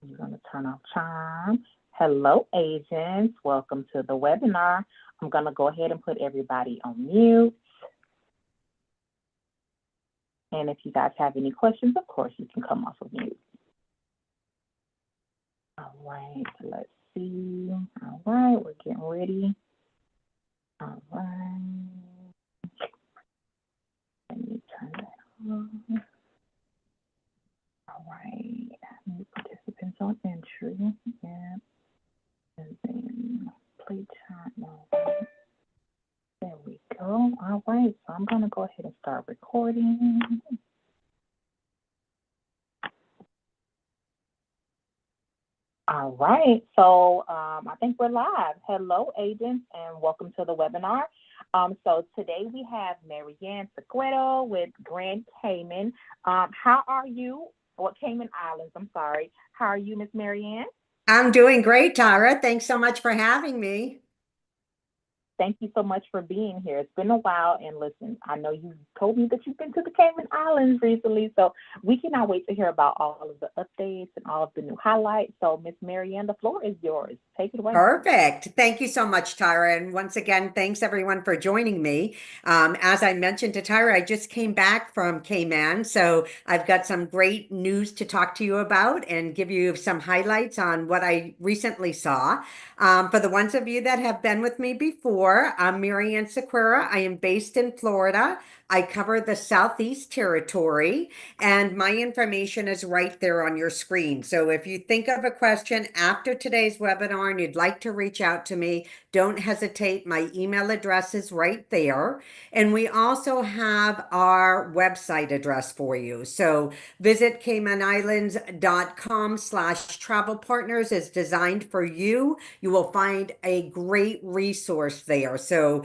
I'm going to turn off charm. Hello, agents. Welcome to the webinar. I'm going to go ahead and put everybody on mute. And if you guys have any questions, of course, you can come off of mute. All right, let's see. All right, we're getting ready. All right. Let me turn that on. All right. New participants on entry. Yeah. And then play chat mode. There we go. All right. So I'm going to go ahead and start recording. All right. So I think we're live. Hello, agents, and welcome to the webinar. So today we have Marianne Sequedo with Grand Cayman. How are you? Or Cayman Islands, I'm sorry. How are you, Miss Marianne? I'm doing great, Tara. Thanks so much for having me. Thank you so much for being here. It's been a while, and listen, I know you told me that you've been to the Cayman Islands recently, so we cannot wait to hear about all of the updates and all of the new highlights. So, Miss Marianne, the floor is yours. Take it away. Perfect. Thank you so much, Tyra. And once again, thanks everyone for joining me. As I mentioned to Tyra, I just came back from Cayman. So I've got some great news to talk to you about and give you some highlights on what I recently saw. For the ones of you that have been with me before, I'm Marianne Sequeira. I am based in Florida. I cover the Southeast Territory, and my information is right there on your screen. So if you think of a question after today's webinar and you'd like to reach out to me, don't hesitate. My email address is right there. And we also have our website address for you. So visit CaymanIslands.com/travel partners is designed for you. You will find a great resource there. So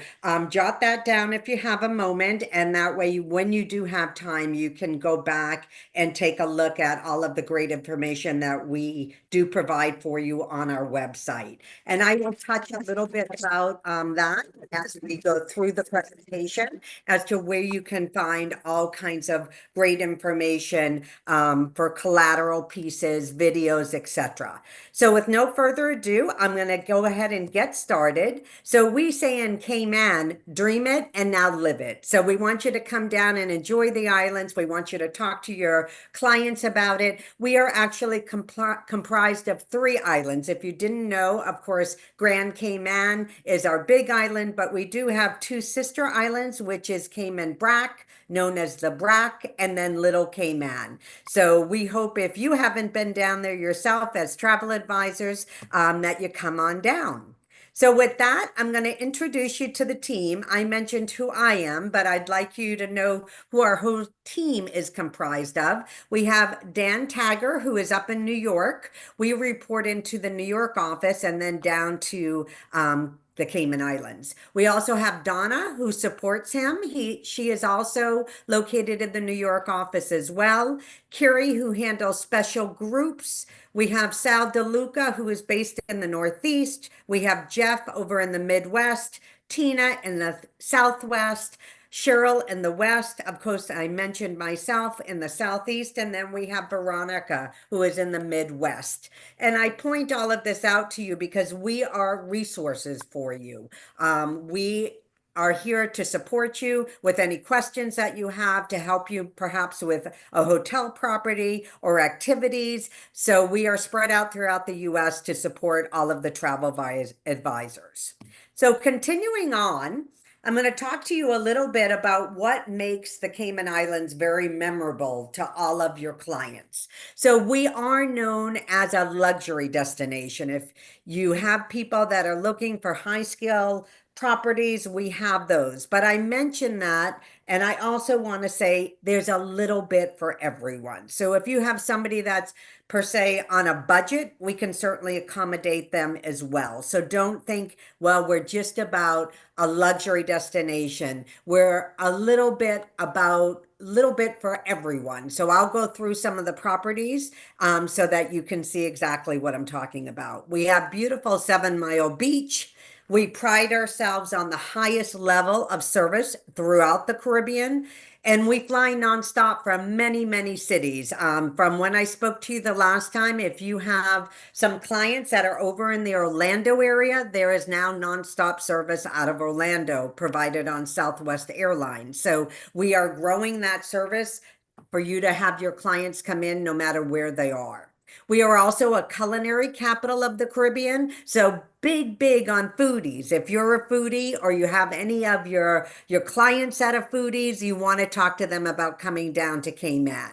jot that down if you have a moment. And that way, when you do have time, you can go back and take a look at all of the great information that we do provide for you on our website. And I will touch a little bit about that as we go through the presentation as to where you can find all kinds of great information for collateral pieces, videos, etc. So with no further ado, I'm going to go ahead and get started. So we say in Cayman, dream it and now live it. So we want you to come down and enjoy the islands. We want you to talk to your clients about it. We are actually comprised of 3 islands. If you didn't know, of course, Grand Cayman is our big island, but we do have 2 sister islands, which is Cayman Brac, known as the Brac, and then Little Cayman. So we hope if you haven't been down there yourself as travel advisors, that you come on down. So with that, I'm going to introduce you to the team. I mentioned who I am, but I'd like you to know who our whole team is comprised of. We have Dan Tagger, who is up in New York. We report into the New York office and then down to the Cayman Islands. We also have Donna, who supports him. She is also located in the New York office as well. Carrie, who handles special groups. We have Sal DeLuca, who is based in the Northeast. We have Jeff over in the Midwest, Tina in the Southwest, Cheryl in the West. Of course, I mentioned myself in the Southeast, and then we have Veronica, who is in the Midwest. And I point all of this out to you because we are resources for you. We are here to support you with any questions that you have, to help you perhaps with a hotel property or activities. So we are spread out throughout the US to support all of the travel advisors. So continuing on, I'm going to talk to you a little bit about what makes the Cayman Islands very memorable to all of your clients. So we are known as a luxury destination. If you have people that are looking for high skill properties, we have those. But I mentioned that, and I also want to say there's a little bit for everyone. So if you have somebody that's per se on a budget, we can certainly accommodate them as well. So don't think, well, we're just about a luxury destination. We're a little bit for everyone. So I'll go through some of the properties so that you can see exactly what I'm talking about. We have beautiful 7 Mile Beach. We pride ourselves on the highest level of service throughout the Caribbean. And we fly nonstop from many, many cities. From when I spoke to you the last time, if you have some clients that are over in the Orlando area, there is now nonstop service out of Orlando provided on Southwest Airlines. So we are growing that service for you to have your clients come in no matter where they are. We are also a culinary capital of the Caribbean, so big, big on foodies. If you're a foodie or you have any of your clients that are foodies, you want to talk to them about coming down to Cayman.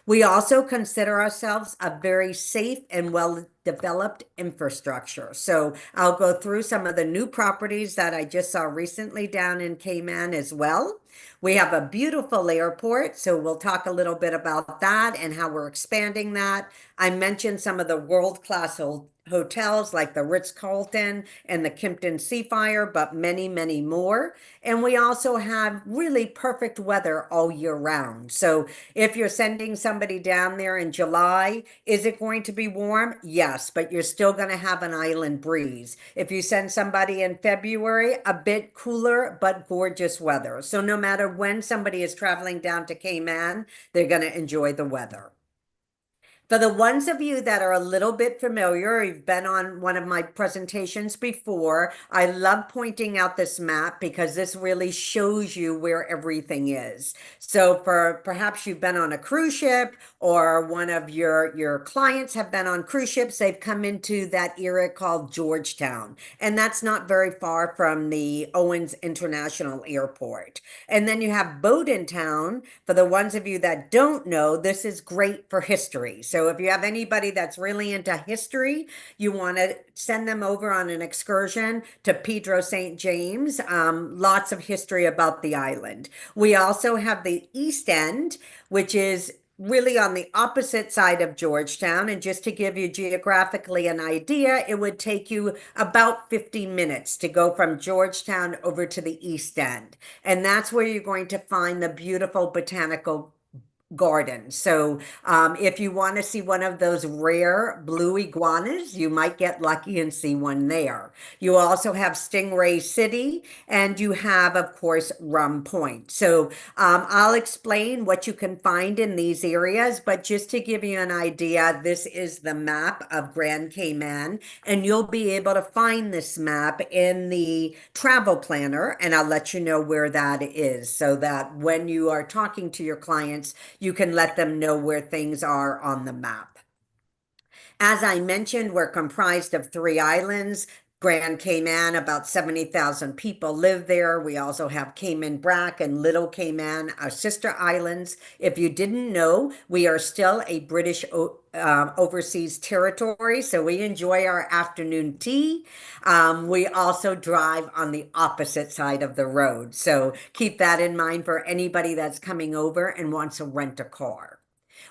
We also consider ourselves a very safe and well-developed infrastructure. So I'll go through some of the new properties that I just saw recently down in Cayman as well. We have a beautiful airport, so we'll talk a little bit about that and how we're expanding that. I mentioned some of the world-class hotels like the Ritz-Carlton and the Kimpton Seafire, but many, many more. And we also have really perfect weather all year round. So if you're sending somebody down there in July, is it going to be warm? Yes, but you're still going to have an island breeze. If you send somebody in February, a bit cooler, but gorgeous weather. So no matter when somebody is traveling down to Cayman, they're going to enjoy the weather. For the ones of you that are a little bit familiar, you've been on one of my presentations before, I love pointing out this map because this really shows you where everything is. So for perhaps you've been on a cruise ship or one of your clients have been on cruise ships, they've come into that area called Georgetown. And that's not very far from the Owens International Airport. And then you have Bowdoin Town. For the ones of you that don't know, this is great for history. So if you have anybody that's really into history, you want to send them over on an excursion to Pedro St. James. Lots of history about the island. We also have the East End, which is really on the opposite side of Georgetown. And just to give you geographically an idea, it would take you about 50 minutes to go from Georgetown over to the East End. And that's where you're going to find the beautiful botanical garden. So if you want to see one of those rare blue iguanas, you might get lucky and see one there. You also have Stingray City, and you have, of course, Rum Point. So I'll explain what you can find in these areas, but just to give you an idea, this is the map of Grand Cayman, and you'll be able to find this map in the travel planner, and I'll let you know where that is so that when you are talking to your clients, you can let them know where things are on the map. As I mentioned, we're comprised of 3 islands. Grand Cayman, about 70,000 people live there. We also have Cayman Brac and Little Cayman, our sister islands. If you didn't know, we are still a British overseas territory, so we enjoy our afternoon tea. We also drive on the opposite side of the road, so keep that in mind for anybody that's coming over and wants to rent a car.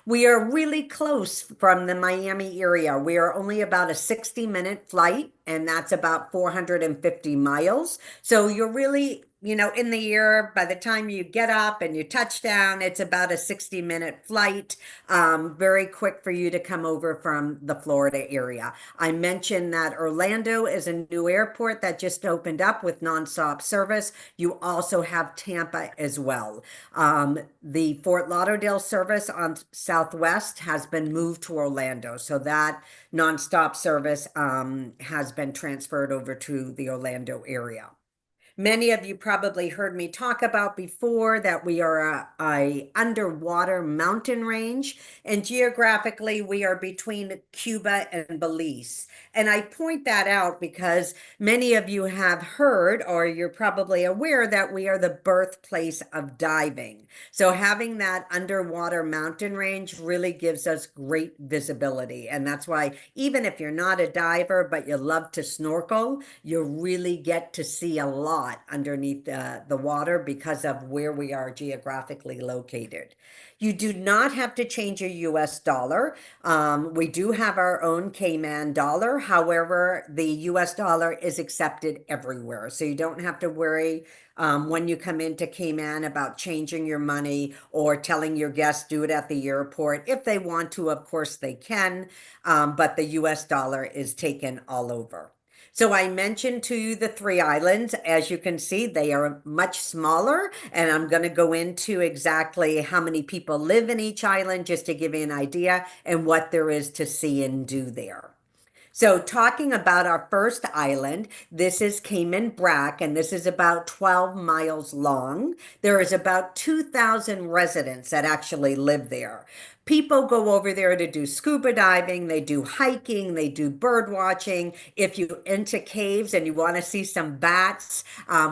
We are really close from the Miami area. We are only about a 60-minute flight, and that's about 450 miles. So you're really, in the air, by the time you get up and you touch down, it's about a 60-minute flight. Very quick for you to come over from the Florida area. I mentioned that Orlando is a new airport that just opened up with nonstop service. You also have Tampa as well. The Fort Lauderdale service on Southwest has been moved to Orlando. So that nonstop service has been transferred over to the Orlando area. Many of you probably heard me talk about before that we are a underwater mountain range, and geographically we are between Cuba and Belize. And I point that out because many of you have heard, or you're probably aware, that we are the birthplace of diving. So having that underwater mountain range really gives us great visibility. And that's why even if you're not a diver, but you love to snorkel, you really get to see a lot underneath the water because of where we are geographically located. You do not have to change your US dollar. We do have our own Cayman dollar. However, the US dollar is accepted everywhere. So you don't have to worry when you come into Cayman about changing your money or telling your guests do it at the airport. If they want to, of course they can, but the US dollar is taken all over. So I mentioned to you the three islands. As you can see, they are much smaller, and I'm going to go into exactly how many people live in each island just to give you an idea and what there is to see and do there. So, talking about our first island, this is Cayman Brac, and this is about 12 miles long. There is about 2,000 residents that actually live there. People go over there to do scuba diving, they do hiking, they do bird watching. If you're into caves and you want to see some bats,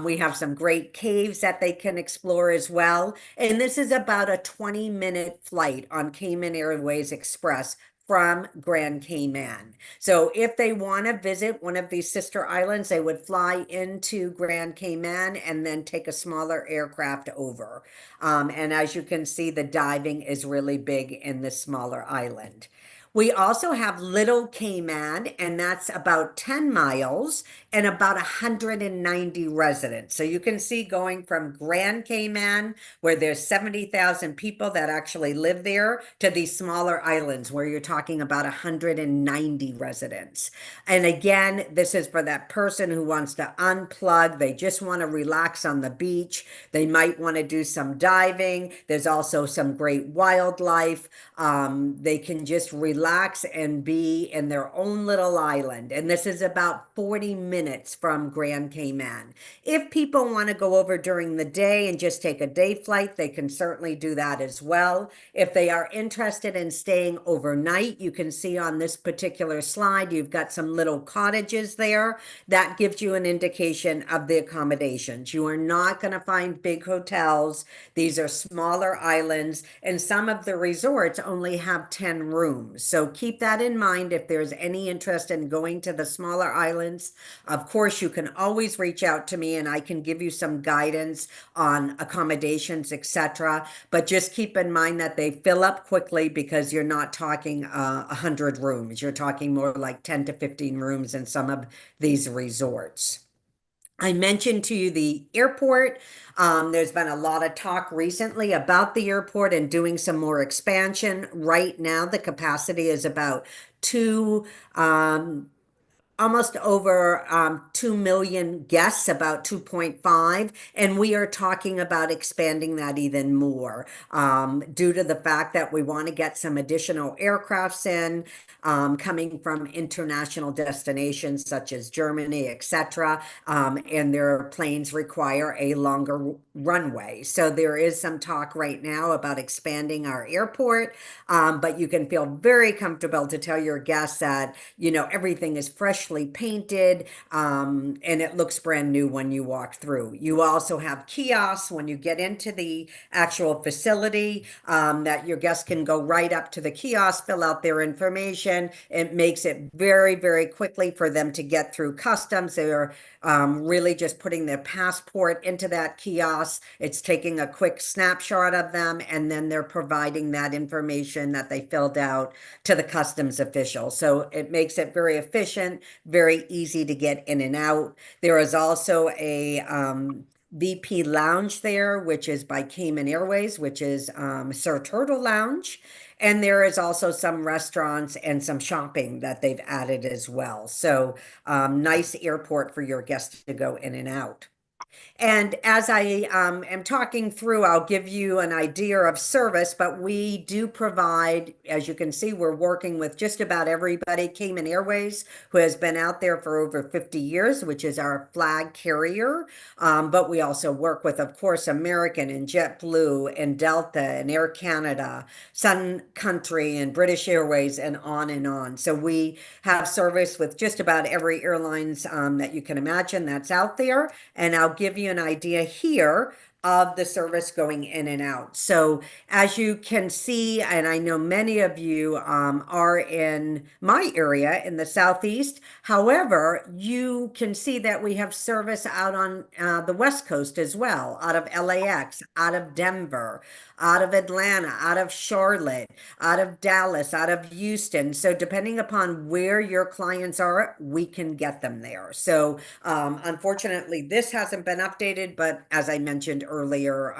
we have some great caves that they can explore as well. And this is about a 20-minute flight on Cayman Airways Express from Grand Cayman. So if they want to visit one of these sister islands, they would fly into Grand Cayman and then take a smaller aircraft over. And as you can see, the diving is really big in this smaller island. We also have Little Cayman, and that's about 10 miles and about 190 residents. So you can see going from Grand Cayman, where there's 70,000 people that actually live there, to these smaller islands where you're talking about 190 residents. And again, this is for that person who wants to unplug. They just want to relax on the beach. They might want to do some diving. There's also some great wildlife. They can just relax and be in their own little island. And this is about 40 minutes from Grand Cayman. If people want to go over during the day and just take a day flight, they can certainly do that as well. If they are interested in staying overnight, you can see on this particular slide, you've got some little cottages there. That gives you an indication of the accommodations. You are not going to find big hotels. These are smaller islands, and some of the resorts only have 10 rooms. So keep that in mind if there's any interest in going to the smaller islands. Of course, you can always reach out to me and I can give you some guidance on accommodations, etc. But just keep in mind that they fill up quickly because you're not talking 100 rooms. You're talking more like 10 to 15 rooms in some of these resorts. I mentioned to you the airport. There's been a lot of talk recently about the airport and doing some more expansion. Right now, the capacity is about two, almost over 2 million guests, about 2.5. And we are talking about expanding that even more due to the fact that we want to get some additional aircrafts in coming from international destinations such as Germany, etc. And their planes require a longer runway. So there is some talk right now about expanding our airport, but you can feel very comfortable to tell your guests that, you know, everything is freshly painted and it looks brand new when you walk through. You also have kiosks when you get into the actual facility that your guests can go right up to the kiosk, fill out their information. It makes it very, very quickly for them to get through customs. They're really just putting their passport into that kiosk. It's taking a quick snapshot of them, and then they're providing that information that they filled out to the customs official. So it makes it very efficient, very easy to get in and out. There is also a VP Lounge there, which is by Cayman Airways, which is Sir Turtle Lounge. And there is also some restaurants and some shopping that they've added as well. So nice airport for your guests to go in and out. And as I am talking through, I'll give you an idea of service, but we do provide, as you can see, we're working with just about everybody. Cayman Airways, who has been out there for over 50 years, which is our flag carrier. But we also work with, of course, American and JetBlue and Delta and Air Canada, Sun Country and British Airways, and on and on. So we have service with just about every airlines that you can imagine that's out there. And I'll give you an idea here of the service going in and out. So as you can see, and I know many of you are in my area in the Southeast. However, you can see that we have service out on the West Coast as well, out of LAX, out of Denver, out of Atlanta, out of Charlotte, out of Dallas, out of Houston. So depending upon where your clients are, we can get them there. So unfortunately, this hasn't been updated, but as I mentioned earlier,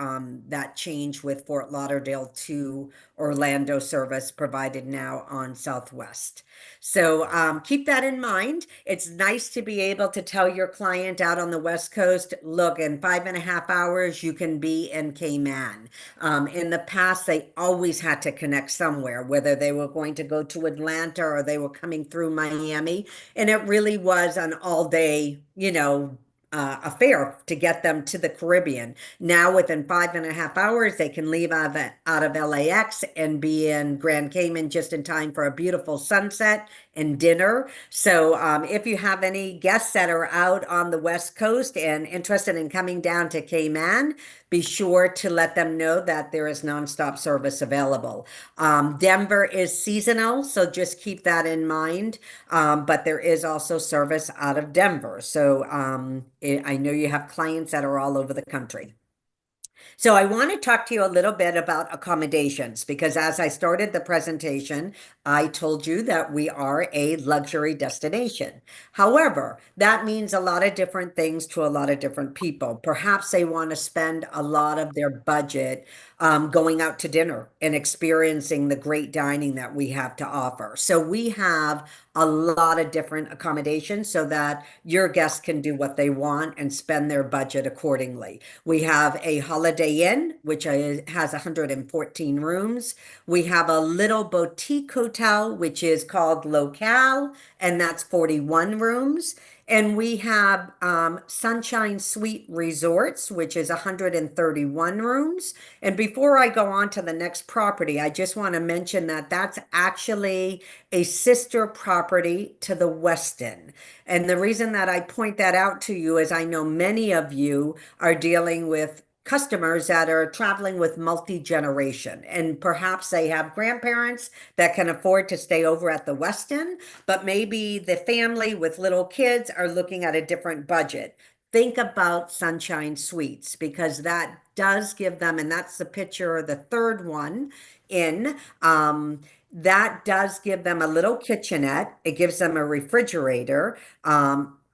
that change with Fort Lauderdale to Orlando service provided now on Southwest. So keep that in mind. It's nice to be able to tell your client out on the West Coast, look, in 5.5 hours, you can be in Cayman. In the past, they always had to connect somewhere, whether they were going to go to Atlanta or they were coming through Miami. And it really was an all day, affair to get them to the Caribbean. Now, within 5.5 hours, they can leave out of LAX and be in Grand Cayman just in time for a beautiful sunset and dinner. So, if you have any guests that are out on the West Coast and interested in coming down to Cayman, be sure to let them know that there is nonstop service available. Denver is seasonal, so just keep that in mind. But there is also service out of Denver. So I know you have clients that are all over the country. So I want to talk to you a little bit about accommodations because as I started the presentation, I told you that we are a luxury destination. However, that means a lot of different things to a lot of different people. Perhaps they want to spend a lot of their budget going out to dinner and experiencing the great dining that we have to offer. So we have a lot of different accommodations so that your guests can do what they want and spend their budget accordingly. We have a Holiday Inn, which has 114 rooms. We have a little boutique hotel, which is called Locale, and that's 41 rooms. And we have Sunshine Suite Resorts, which is 131 rooms. And before I go on to the next property, I just want to mention that that's actually a sister property to the Westin. And the reason that I point that out to you is I know many of you are dealing with customers that are traveling with multi-generation and perhaps they have grandparents that can afford to stay over at the Westin, but maybe the family with little kids are looking at a different budget. Think about Sunshine Suites because that does give them, and that's the picture, the third one in, that does give them a little kitchenette. It gives them a refrigerator,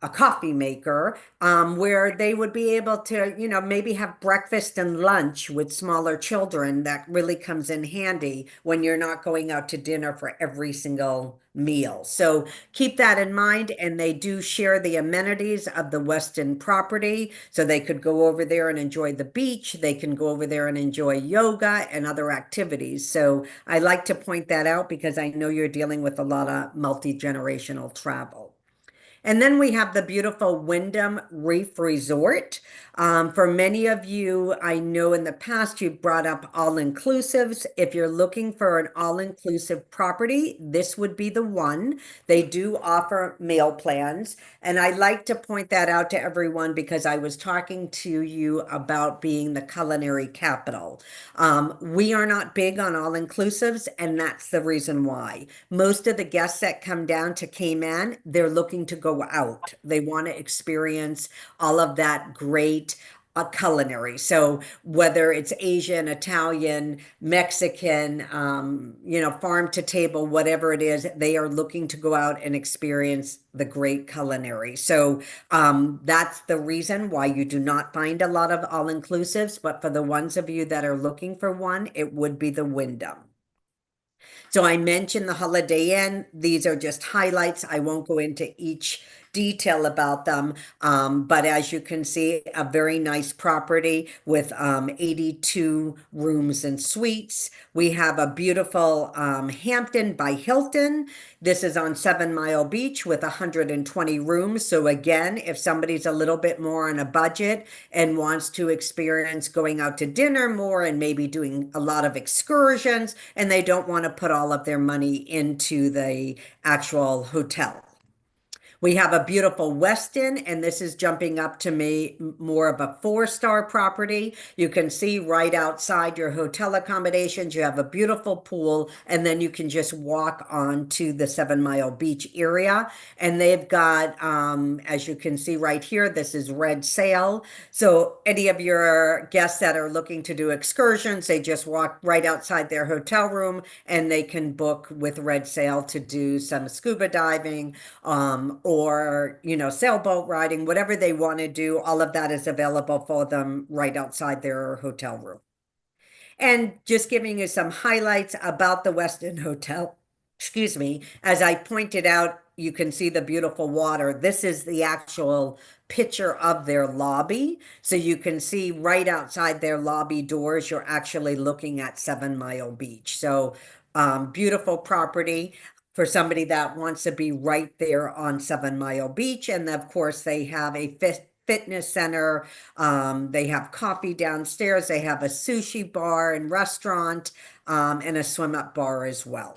a coffee maker, where they would be able to, maybe have breakfast and lunch with smaller children. That really comes in handy when you're not going out to dinner for every single meal. So keep that in mind. And they do share the amenities of the Westin property. So they could go over there and enjoy the beach. They can go over there and enjoy yoga and other activities. So I like to point that out because I know you're dealing with a lot of multi-generational travel. And then we have the beautiful Wyndham Reef Resort. For many of you, I know in the past you've brought up all-inclusives. If you're looking for an all-inclusive property, this would be the one. They do offer meal plans. And I like to point that out to everyone because I was talking to you about being the culinary capital. We are not big on all-inclusives, and that's the reason why. Most of the guests that come down to Cayman, they're looking to go out. They want to experience all of that great culinary. So whether it's Asian, Italian, Mexican, farm to table, whatever it is, they are looking to go out and experience the great culinary. So that's the reason why you do not find a lot of all-inclusives. But for the ones of you that are looking for one, it would be the Wyndham. So I mentioned the Holiday Inn. These are just highlights. I won't go into each detail about them. But as you can see, a very nice property with 82 rooms and suites. We have a beautiful Hampton by Hilton. This is on 7 Mile Beach with 120 rooms. So again, if somebody's a little bit more on a budget and wants to experience going out to dinner more and maybe doing a lot of excursions, and they don't want to put all of their money into the actual hotel. We have a beautiful Westin, and this is jumping up to me more of a 4-star property. You can see right outside your hotel accommodations, you have a beautiful pool, and then you can just walk on to the 7 Mile Beach area. And they've got, as you can see right here, this is Red Sail. So any of your guests that are looking to do excursions, they just walk right outside their hotel room and they can book with Red Sail to do some scuba diving, or, sailboat riding, whatever they want to do, all of that is available for them right outside their hotel room. And just giving you some highlights about the Westin Hotel. Excuse me. As I pointed out, you can see the beautiful water. This is the actual picture of their lobby. So you can see right outside their lobby doors, you're actually looking at 7 Mile Beach. So beautiful property for somebody that wants to be right there on 7 Mile Beach. And of course, they have a fitness center. They have coffee downstairs. They have a sushi bar and restaurant, and a swim up bar as well.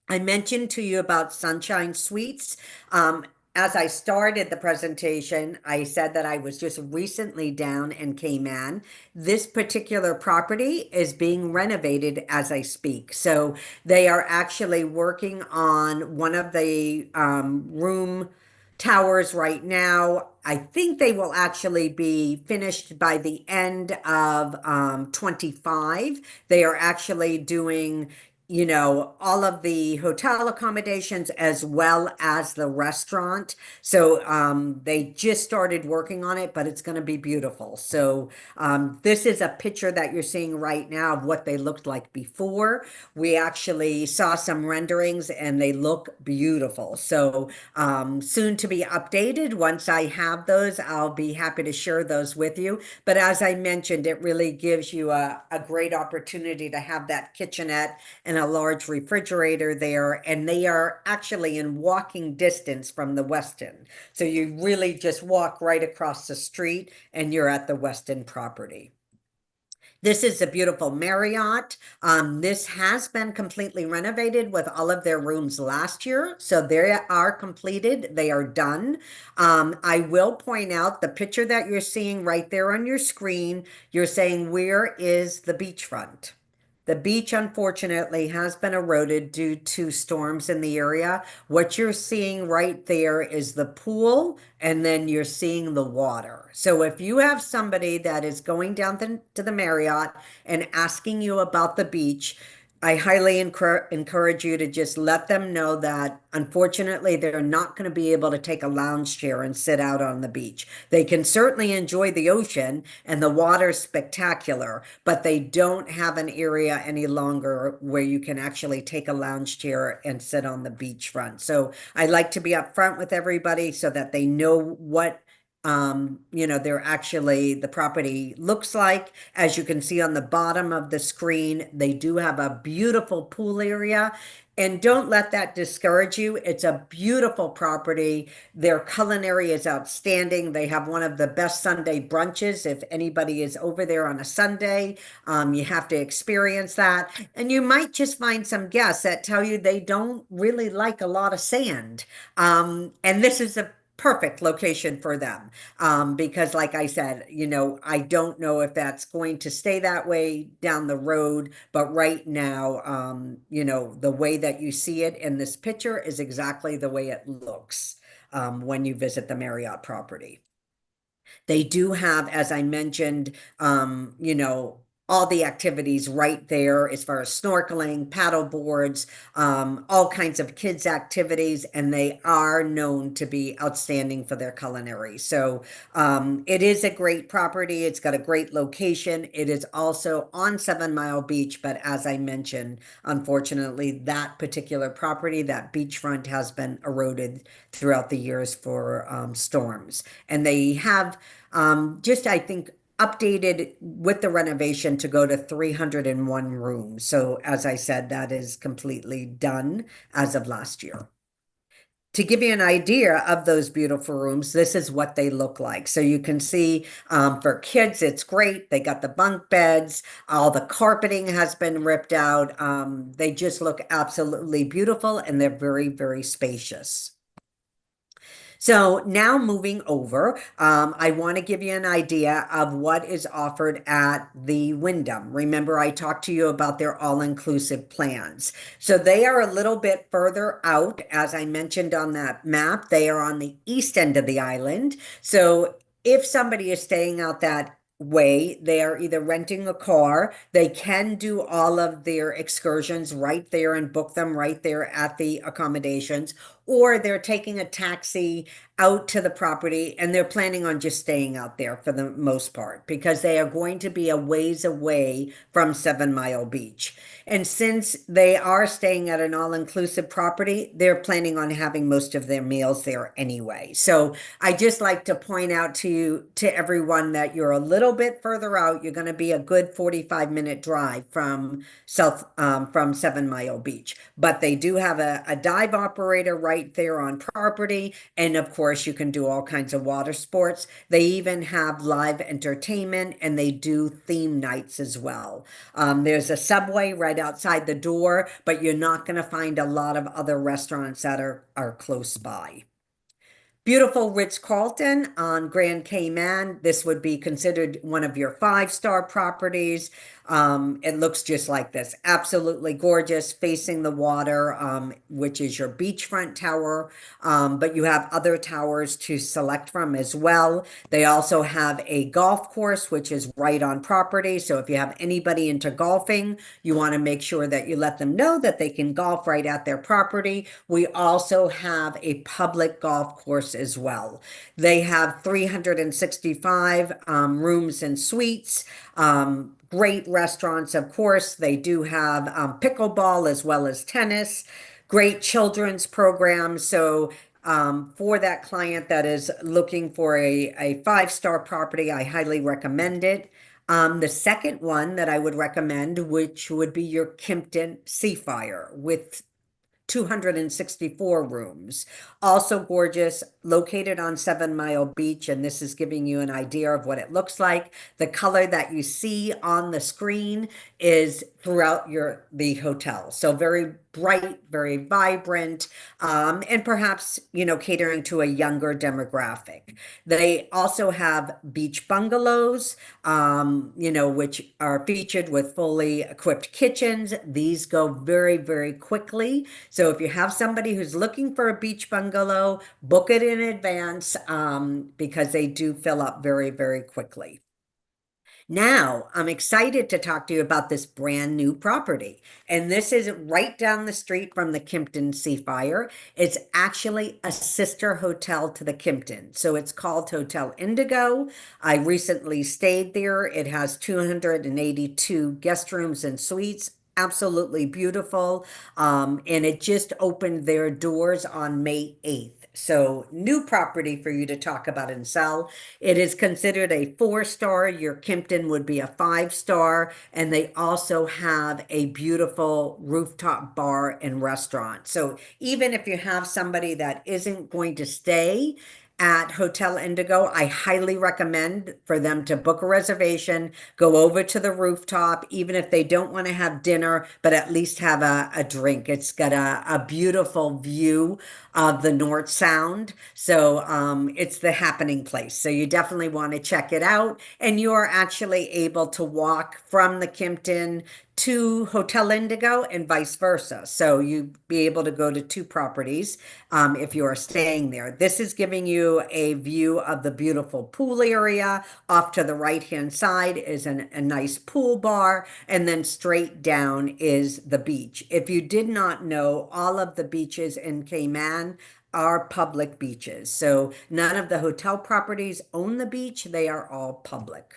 I mentioned to you about Sunshine Suites. As I started the presentation, I said that I was just recently down in Cayman. This particular property is being renovated as I speak. So they are actually working on one of the room towers right now. I think they will actually be finished by the end of 25. They are actually doing all of the hotel accommodations as well as the restaurant. So they just started working on it, but it's going to be beautiful. So this is a picture that you're seeing right now of what they looked like before. We actually saw some renderings and they look beautiful. So soon to be updated. Once I have those, I'll be happy to share those with you. But as I mentioned, it really gives you a great opportunity to have that kitchenette and a large refrigerator there. And they are actually in walking distance from the Westin. So you really just walk right across the street and you're at the Westin property. This is a beautiful Marriott. This has been completely renovated with all of their rooms last year. So they are completed. They are done. I will point out the picture that you're seeing right there on your screen. You're saying, where is the beachfront? The beach, unfortunately, has been eroded due to storms in the area. What you're seeing right there is the pool, and then you're seeing the water. So if you have somebody that is going down to the Marriott and asking you about the beach, I highly encourage you to just let them know that unfortunately they're not going to be able to take a lounge chair and sit out on the beach. They can certainly enjoy the ocean and the water's spectacular, but they don't have an area any longer where you can actually take a lounge chair and sit on the beachfront. So I like to be upfront with everybody so that they know what they're actually the property looks like. As you can see on the bottom of the screen, they do have a beautiful pool area. And don't let that discourage you. It's a beautiful property. Their culinary is outstanding. They have one of the best Sunday brunches. If anybody is over there on a Sunday, you have to experience that. And you might just find some guests that tell you they don't really like a lot of sand. And this is a perfect location for them. Because like I said, I don't know if that's going to stay that way down the road, but right now, the way that you see it in this picture is exactly the way it looks when you visit the Marriott property. They do have, as I mentioned, all the activities right there as far as snorkeling, paddle boards, all kinds of kids activities, and they are known to be outstanding for their culinary. So it is a great property. It's got a great location. It is also on 7 Mile Beach, but as I mentioned, unfortunately, that particular property, that beachfront has been eroded throughout the years for storms. And they have just, I think, updated with the renovation to go to 301 rooms. So as I said, that is completely done as of last year. To give you an idea of those beautiful rooms, this is what they look like. So you can see for kids, it's great. They got the bunk beds. All the carpeting has been ripped out. They just look absolutely beautiful and they're very, very spacious. So now moving over, I want to give you an idea of what is offered at the Wyndham. Remember, I talked to you about their all-inclusive plans. So they are a little bit further out, as I mentioned on that map. They are on the east end of the island. So if somebody is staying out that way, they are either renting a car, they can do all of their excursions right there and book them right there at the accommodations, or they're taking a taxi out to the property and they're planning on just staying out there for the most part because they are going to be a ways away from 7 Mile Beach. And since they are staying at an all-inclusive property, they're planning on having most of their meals there anyway. So I just like to point out to you, to everyone, that you're a little bit further out. You're going to be a good 45-minute drive from 7 Mile Beach, but they do have a dive operator right there on property. And of course, you can do all kinds of water sports. They even have live entertainment and they do theme nights as well. There's a Subway right outside the door, but you're not going to find a lot of other restaurants that are close by. Beautiful Ritz-Carlton on Grand Cayman. This would be considered one of your five-star properties. It looks just like this. Absolutely gorgeous, facing the water, which is your beachfront tower. But you have other towers to select from as well. They also have a golf course, which is right on property. So if you have anybody into golfing, you want to make sure that you let them know that they can golf right at their property. We also have a public golf course as well. They have 365 rooms and suites. Great restaurants, of course. They do have pickleball as well as tennis. Great children's programs. So for that client that is looking for a five-star property, I highly recommend it. The second one that I would recommend, which would be your Kimpton Seafire with 264 rooms. Also gorgeous, located on 7 Mile Beach, and this is giving you an idea of what it looks like. The color that you see on the screen is throughout the hotel. So very bright, very vibrant, and perhaps, catering to a younger demographic. They also have beach bungalows, which are featured with fully equipped kitchens. These go very, very quickly. So if you have somebody who's looking for a beach bungalow, book it in advance, because they do fill up very, very quickly. Now, I'm excited to talk to you about this brand new property. And this is right down the street from the Kimpton Seafire. It's actually a sister hotel to the Kimpton. So it's called Hotel Indigo. I recently stayed there. It has 282 guest rooms and suites. Absolutely beautiful. And it just opened their doors on May 8th. So, new property for you to talk about and sell. It is considered a four-star. Your Kimpton would be a five-star. And they also have a beautiful rooftop bar and restaurant. So even if you have somebody that isn't going to stay at Hotel Indigo, I highly recommend for them to book a reservation, go over to the rooftop, even if they don't want to have dinner, but at least have a drink. It's got a beautiful view of the North Sound. So it's the happening place. So you definitely want to check it out. And you are actually able to walk from the Kimpton to Hotel Indigo and vice versa. So you be able to go to two properties if you are staying there. This is giving you a view of the beautiful pool area. Off to the right-hand side is a nice pool bar, and then straight down is the beach. If you did not know, all of the beaches in Cayman are public beaches. So none of the hotel properties own the beach. They are all public.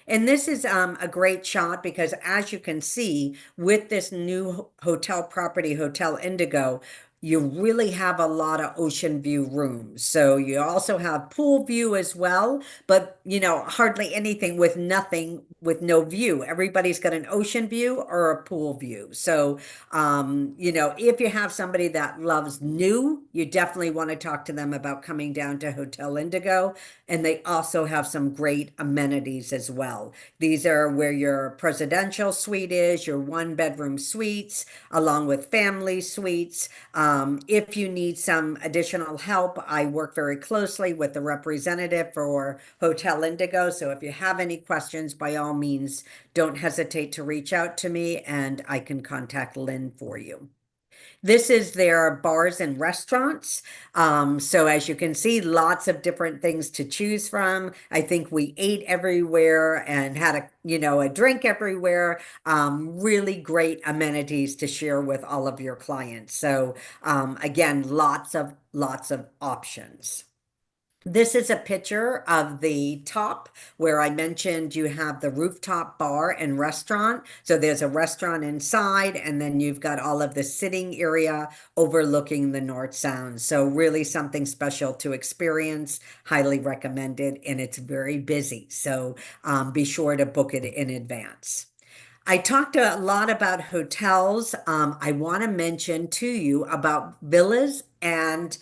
And this is a great shot because, as you can see, with this new hotel property, Hotel Indigo, you really have a lot of ocean view rooms. So you also have pool view as well, but hardly anything with nothing, with no view. Everybody's got an ocean view or a pool view. So, if you have somebody that loves new, you definitely want to talk to them about coming down to Hotel Indigo. And they also have some great amenities as well. These are where your presidential suite is, your one-bedroom suites, along with family suites. If you need some additional help, I work very closely with the representative for Hotel Indigo. So if you have any questions, by all means, don't hesitate to reach out to me and I can contact Lynn for you. This is their bars and restaurants. So as you can see, lots of different things to choose from. I think we ate everywhere and had a drink everywhere. Really great amenities to share with all of your clients. So again, lots of options. This is a picture of the top where I mentioned you have the rooftop bar and restaurant. So there's a restaurant inside, and then you've got all of the sitting area overlooking the North Sound. So really something special to experience, highly recommended, and it's very busy. So be sure to book it in advance. I talked a lot about hotels. I want to mention to you about villas and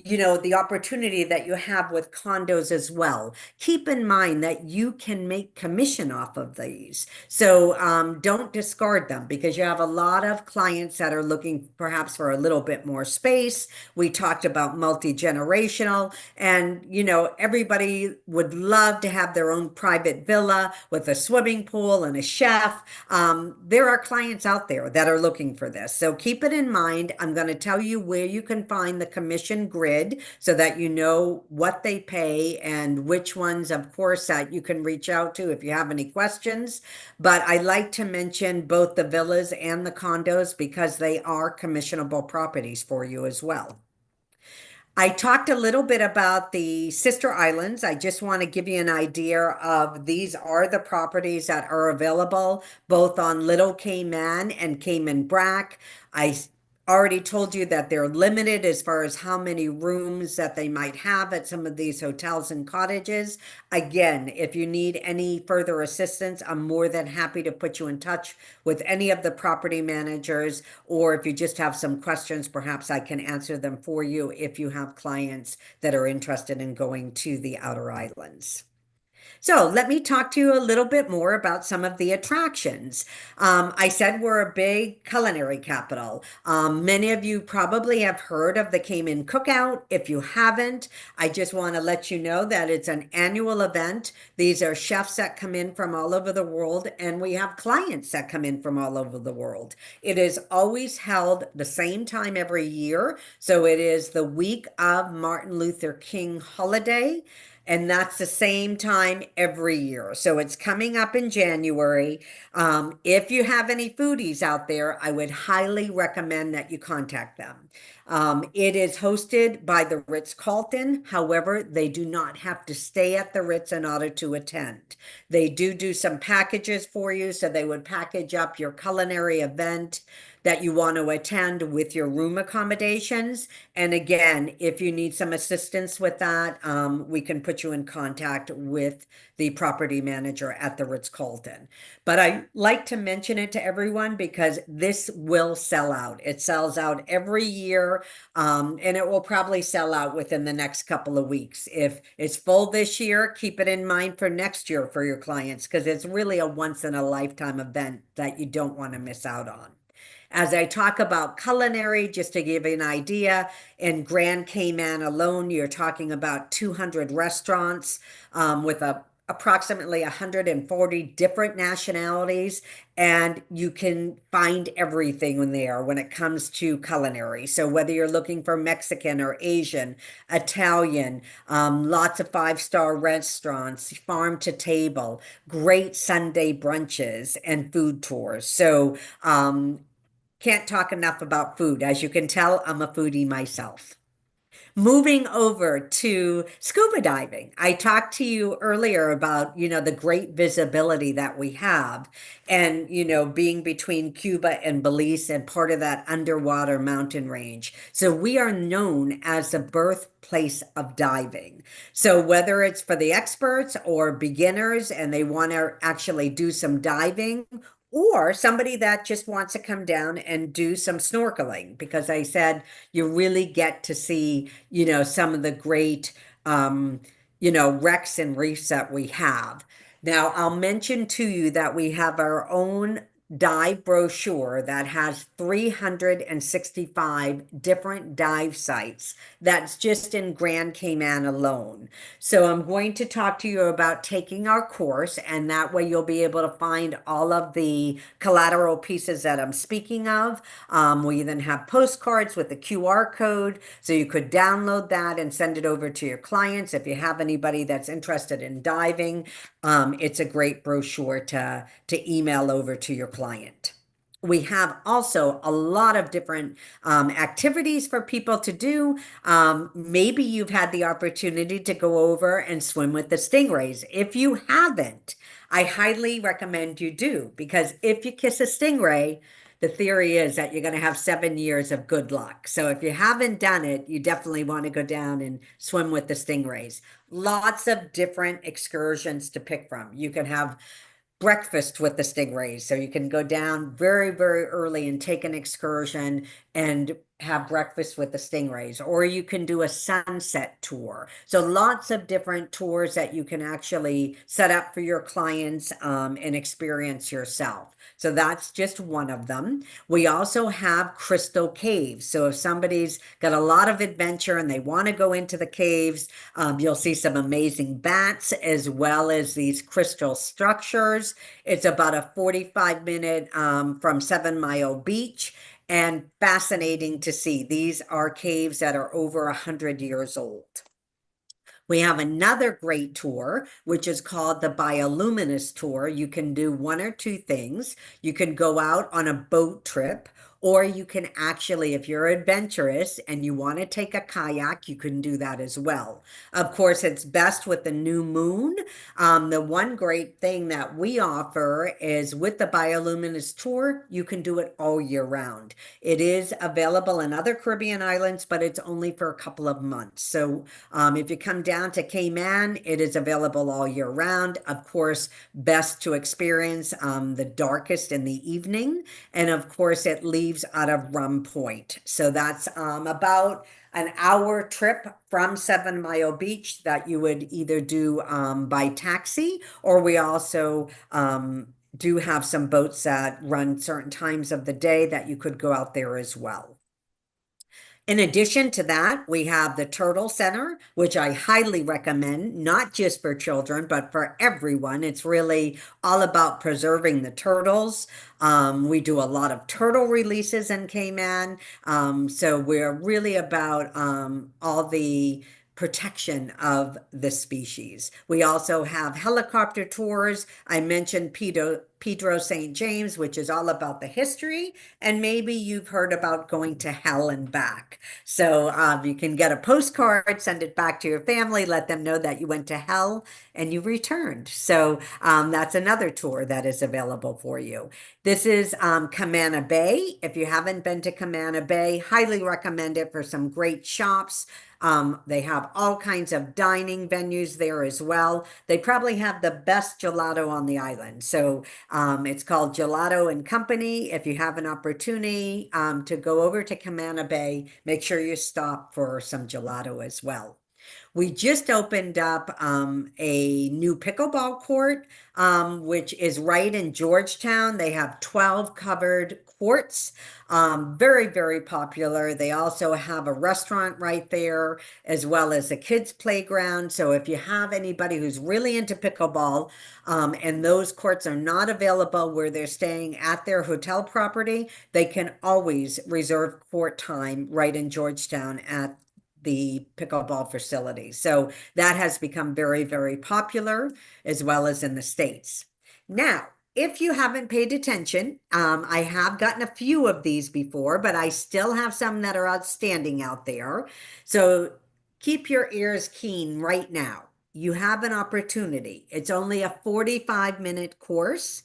the opportunity that you have with condos as well. Keep in mind that you can make commission off of these. So don't discard them because you have a lot of clients that are looking perhaps for a little bit more space. We talked about multi-generational, and everybody would love to have their own private villa with a swimming pool and a chef. There are clients out there that are looking for this. So keep it in mind. I'm going to tell you where you can find the commission grid so that you know what they pay and which ones, of course, that you can reach out to if you have any questions. But I like to mention both the villas and the condos because they are commissionable properties for you as well. I talked a little bit about the sister islands. I just want to give you an idea of these are the properties that are available both on Little Cayman and Cayman Brac. Already told you that they're limited as far as how many rooms that they might have at some of these hotels and cottages. Again, if you need any further assistance, I'm more than happy to put you in touch with any of the property managers, or if you just have some questions, perhaps I can answer them for you if you have clients that are interested in going to the outer islands. So let me talk to you a little bit more about some of the attractions. I said we're a big culinary capital. Many of you probably have heard of the Cayman Cookout. If you haven't, I just want to let you know that it's an annual event. These are chefs that come in from all over the world, and we have clients that come in from all over the world. It is always held the same time every year. So it is the week of Martin Luther King holiday. And that's the same time every year. So it's coming up in January. If you have any foodies out there, I would highly recommend that you contact them. It is hosted by the Ritz-Carlton. However, they do not have to stay at the Ritz in order to attend. They do some packages for you. So they would package up your culinary event that you want to attend with your room accommodations. And again, if you need some assistance with that, we can put you in contact with the property manager at the Ritz-Carlton. But I like to mention it to everyone because this will sell out. It sells out every year, and it will probably sell out within the next couple of weeks. If it's full this year, keep it in mind for next year for your clients because it's really a once in a lifetime event that you don't want to miss out on. As I talk about culinary, just to give you an idea, in Grand Cayman alone, you're talking about 200 restaurants with approximately 140 different nationalities, and you can find everything in there when it comes to culinary. So whether you're looking for Mexican or Asian, Italian, lots of five-star restaurants, farm to table, great Sunday brunches and food tours. So can't talk enough about food. As you can tell, I'm a foodie myself. Moving over to scuba diving. I talked to you earlier about, the great visibility that we have and, being between Cuba and Belize and part of that underwater mountain range. So we are known as the birthplace of diving. So whether it's for the experts or beginners and they want to actually do some diving, or somebody that just wants to come down and do some snorkeling, because I said you really get to see, some of the great, wrecks and reefs that we have. Now, I'll mention to you that we have our own dive brochure that has 365 different dive sites. That's just in Grand Cayman alone. So I'm going to talk to you about taking our course, and that way you'll be able to find all of the collateral pieces that I'm speaking of. We then have postcards with the QR code, so you could download that and send it over to your clients. If you have anybody that's interested in diving, it's a great brochure to email over to your client. We have also a lot of different activities for people to do. Maybe you've had the opportunity to go over and swim with the stingrays. If you haven't, I highly recommend you do, because if you kiss a stingray, the theory is that you're going to have 7 years of good luck. So if you haven't done it, you definitely want to go down and swim with the stingrays. Lots of different excursions to pick from. You can have breakfast with the stingrays. So you can go down very, very early and take an excursion and have breakfast with the stingrays, or you can do a sunset tour. So lots of different tours that you can actually set up for your clients and experience yourself. So that's just one of them. We also have crystal caves. So if somebody's got a lot of adventure and they want to go into the caves, you'll see some amazing bats as well as these crystal structures. It's about a 45-minute from 7 Mile Beach, and fascinating to see. These are caves that are over 100 years old. We have another great tour, which is called the Bioluminescence Tour. You can do one or two things. You can go out on a boat trip, or you can actually, if you're adventurous and you want to take a kayak, you can do that as well. Of course, it's best with the new moon. The one great thing that we offer is with the Bioluminescence Tour, you can do it all year round. It is available in other Caribbean islands, but it's only for a couple of months. So if you come down to Cayman, it is available all year round. Of course, best to experience the darkest in the evening. And of course, it leaves out of Rum Point. So that's about an hour trip from 7 Mile Beach that you would either do by taxi, or we also do have some boats that run certain times of the day that you could go out there as well. In addition to that, we have the Turtle Center, which I highly recommend, not just for children, but for everyone. It's really all about preserving the turtles. We do a lot of turtle releases in Cayman. So we're really about all the protection of the species. We also have helicopter tours. I mentioned Pedro St. James, which is all about the history, and maybe you've heard about going to hell and back. So you can get a postcard, send it back to your family, let them know that you went to hell and you returned. So that's another tour that is available for you. This is Camana Bay. If you haven't been to Camana Bay, highly recommend it for some great shops. They have all kinds of dining venues there as well. They probably have the best gelato on the island. So it's called Gelato and Company. If you have an opportunity to go over to Camana Bay, make sure you stop for some gelato as well. We just opened up a new pickleball court, which is right in Georgetown. They have 12 covered courts, very, very popular. They also have a restaurant right there, as well as a kids' playground. So if you have anybody who's really into pickleball, and those courts are not available where they're staying at their hotel property, they can always reserve court time right in Georgetown at the pickleball facility. So that has become very, very popular, as well as in the States. Now, if you haven't paid attention, I have gotten a few of these before, but I still have some that are outstanding out there. So keep your ears keen right now. You have an opportunity. It's only a 45-minute course.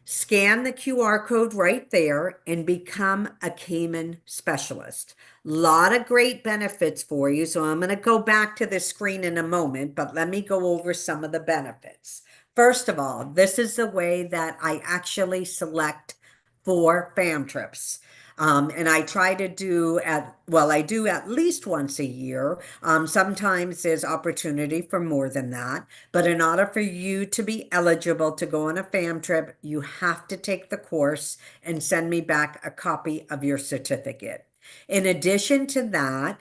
Scan the QR code right there and become a Cayman specialist. Lot of great benefits for you. So I'm going to go back to the screen in a moment, but let me go over some of the benefits. First of all, this is the way that I actually select for fam trips. And I try to do I do at least once a year. Sometimes there's opportunity for more than that. But in order for you to be eligible to go on a fam trip, you have to take the course and send me back a copy of your certificate. In addition to that,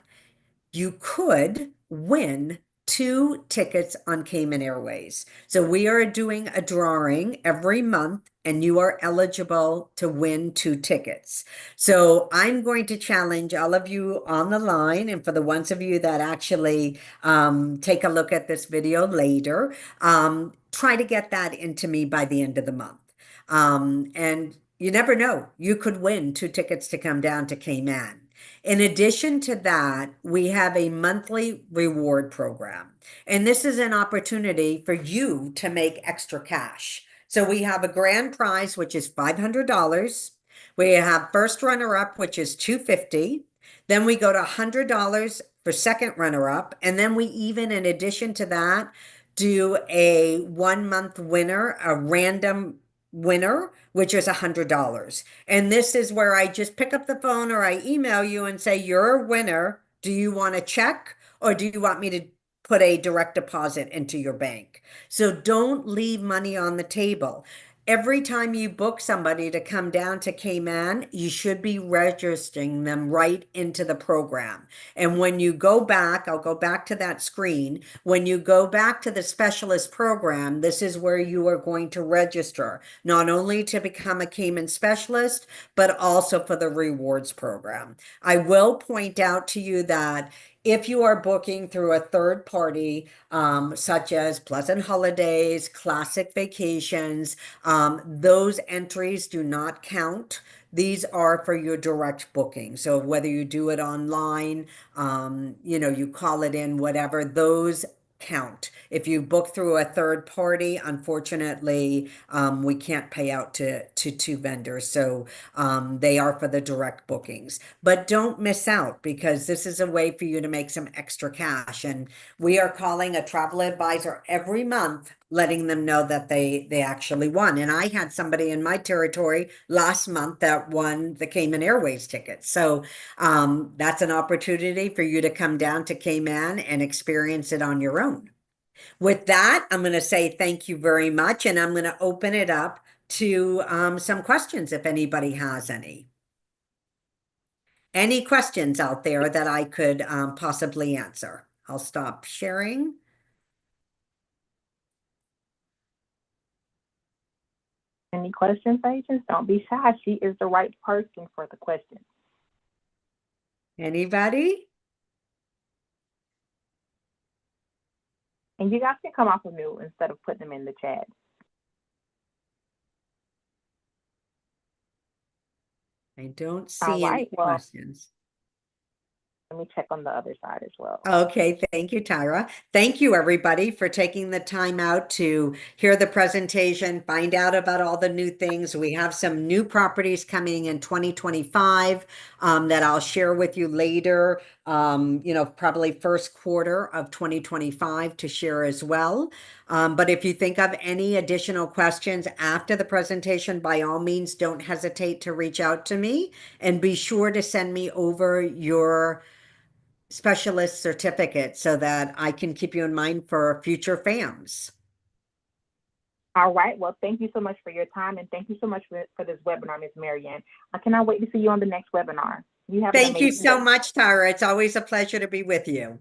you could win 2 tickets on Cayman Airways. So we are doing a drawing every month, and you are eligible to win 2 tickets. So I'm going to challenge all of you on the line, and for the ones of you that actually take a look at this video later, try to get that into me by the end of the month. And you never know, you could win 2 tickets to come down to Cayman. In addition to that, we have a monthly reward program. And this is an opportunity for you to make extra cash. So we have a grand prize, which is $500. We have first runner up, which is $250. Then we go to $100 for second runner up. And then we even, in addition to that, do a 1 month winner, a random winner, which is $100. And this is where I just pick up the phone or I email you and say, you're a winner. Do you want a check or do you want me to put a direct deposit into your bank? So don't leave money on the table. Every time you book somebody to come down to Cayman, you should be registering them right into the program. And when you go back, I'll go back to that screen. When you go back to the specialist program, this is where you are going to register, not only to become a Cayman specialist, but also for the rewards program. I will point out to you that if you are booking through a third party, such as Pleasant Holidays, Classic Vacations, those entries do not count. These are for your direct booking. So whether you do it online, you call it in, whatever, those count. If you book through a third party, unfortunately, we can't pay out to 2 vendors. So they are for the direct bookings. But don't miss out because this is a way for you to make some extra cash. And we are calling a travel advisor every month, letting them know that they actually won. And I had somebody in my territory last month that won the Cayman Airways ticket. So that's an opportunity for you to come down to Cayman and experience it on your own. With that, I'm going to say thank you very much, and I'm going to open it up to some questions if anybody has any. Any questions out there that I could possibly answer? I'll stop sharing. Any questions, agents? Don't be shy. She is the right person for the questions. Anybody? And you guys can come off of mute instead of putting them in the chat. I don't All see right. any Well, questions. let me check on the other side as well. Okay, thank you, Tyra. Thank you, everybody, for taking the time out to hear the presentation, find out about all the new things. We have some new properties coming in 2025 that I'll share with you later, probably first quarter of 2025 to share as well. But if you think of any additional questions after the presentation, by all means, don't hesitate to reach out to me and be sure to send me over your specialist certificate so that I can keep you in mind for future FAMs. All right. Well, thank you so much for your time, and thank you so much for this webinar, Ms. Marianne. I cannot wait to see you on the next webinar. You have an Thank you amazing so day. much, Tara. It's always a pleasure to be with you.